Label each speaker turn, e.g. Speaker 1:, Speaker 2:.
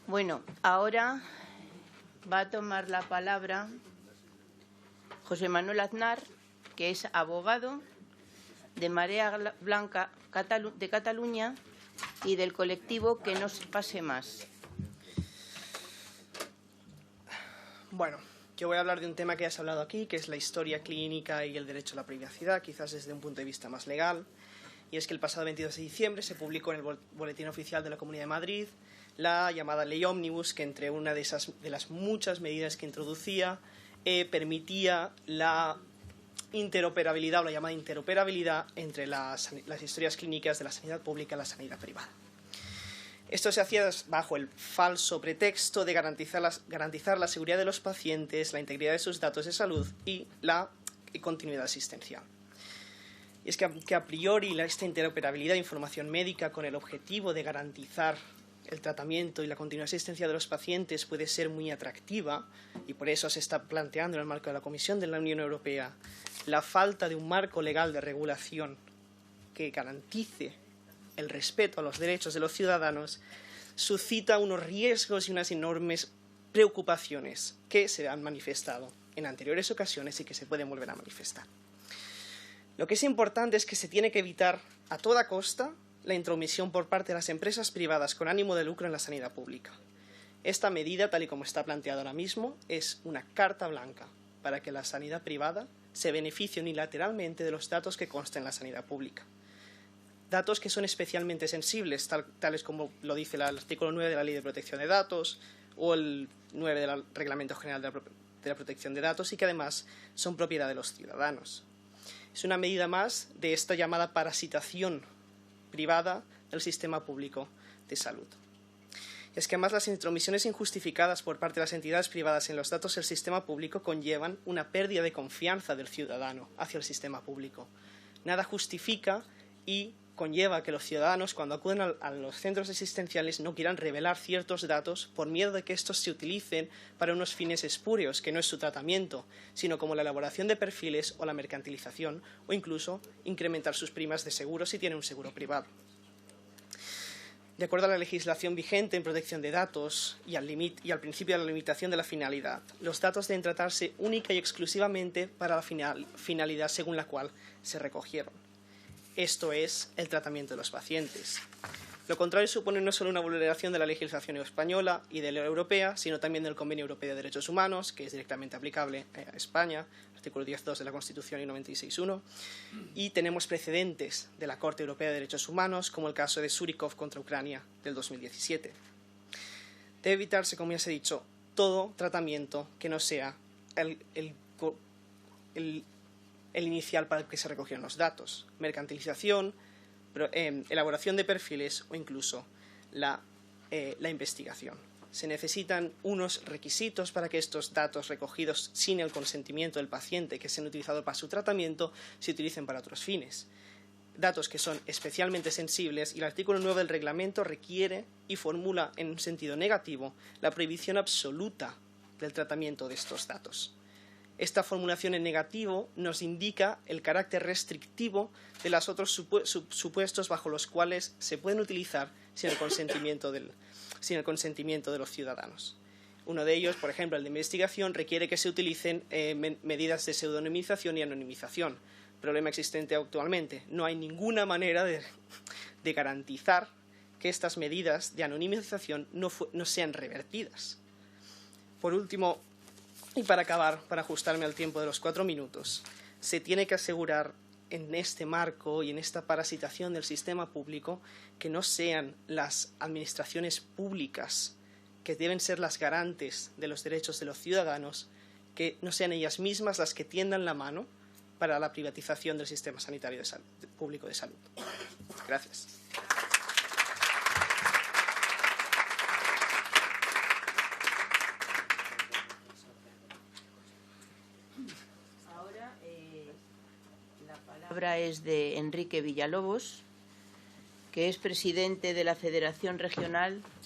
Speaker 1: Bueno, ahora va a tomar la palabra José Manuel Aznar, que es abogado de Marea Blanca de Cataluña y del colectivo Que no se pase más.
Speaker 2: Bueno, yo voy a hablar de un tema que ya se ha hablado aquí, que es la historia clínica y el derecho a la privacidad, quizás desde un punto de vista más legal. Y es que el pasado 22 de diciembre se publicó en el Boletín Oficial de la Comunidad de Madrid la llamada Ley Ómnibus, que entre una de las muchas medidas que introducía permitía la interoperabilidad o la llamada interoperabilidad entre las historias clínicas de la sanidad pública y la sanidad privada. Esto se hacía bajo el falso pretexto de garantizar la seguridad de los pacientes, la integridad de sus datos de salud y la continuidad asistencial. Y es que a priori esta interoperabilidad de información médica con el objetivo de garantizar el tratamiento y la continuidad asistencia de los pacientes puede ser muy atractiva, y por eso se está planteando en el marco de la Comisión de la Unión Europea la falta de un marco legal de regulación que garantice el respeto a los derechos de los ciudadanos, suscita unos riesgos y unas enormes preocupaciones que se han manifestado en anteriores ocasiones y que se pueden volver a manifestar. Lo que es importante es que se tiene que evitar a toda costa la intromisión por parte de las empresas privadas con ánimo de lucro en la sanidad pública. Esta medida, tal y como está planteada ahora mismo, es una carta blanca para que la sanidad privada se beneficie unilateralmente de los datos que constan en la sanidad pública. Datos que son especialmente sensibles, tales como lo dice el artículo 9 de la Ley de Protección de Datos o el 9 del Reglamento General de la Protección de Datos, y que además son propiedad de los ciudadanos. Es una medida más de esta llamada parasitación privada del sistema público de salud. Es que además las intromisiones injustificadas por parte de las entidades privadas en los datos del sistema público conllevan una pérdida de confianza del ciudadano hacia el sistema público. Nada justifica y conlleva que los ciudadanos, cuando acuden a los centros asistenciales, no quieran revelar ciertos datos por miedo de que estos se utilicen para unos fines espurios, que no es su tratamiento, sino como la elaboración de perfiles o la mercantilización, o incluso incrementar sus primas de seguro si tienen un seguro privado. De acuerdo a la legislación vigente en protección de datos y al principio de la limitación de la finalidad, los datos deben tratarse única y exclusivamente para la finalidad según la cual se recogieron. Esto es el tratamiento de los pacientes. Lo contrario supone no solo una vulneración de la legislación española y de la europea, sino también del Convenio Europeo de Derechos Humanos, que es directamente aplicable a España, artículo 10.2 de la Constitución y 96.1, y tenemos precedentes de la Corte Europea de Derechos Humanos, como el caso de Surikov contra Ucrania del 2017. Debe evitarse, como ya se ha dicho, todo tratamiento que no sea el inicial para el que se recogieron los datos, mercantilización, elaboración de perfiles o incluso la investigación. Se necesitan unos requisitos para que estos datos recogidos sin el consentimiento del paciente, que sean utilizados para su tratamiento, se utilicen para otros fines. Datos que son especialmente sensibles, y el artículo 9 del reglamento requiere y formula en un sentido negativo la prohibición absoluta del tratamiento de estos datos. Esta formulación en negativo nos indica el carácter restrictivo de los otros supuestos bajo los cuales se pueden utilizar sin el consentimiento de los ciudadanos. Uno de ellos, por ejemplo, el de investigación, requiere que se utilicen medidas de pseudonimización y anonimización. Problema existente actualmente. No hay ninguna manera de garantizar que estas medidas de anonimización no sean revertidas. Por último, y para acabar, para ajustarme al tiempo de los 4 minutos, se tiene que asegurar en este marco y en esta parasitación del sistema público que no sean las administraciones públicas, que deben ser las garantes de los derechos de los ciudadanos, que no sean ellas mismas las que tiendan la mano para la privatización del sistema sanitario público de salud. Gracias.
Speaker 1: La palabra es de Enrique Villalobos, que es presidente de la Federación Regional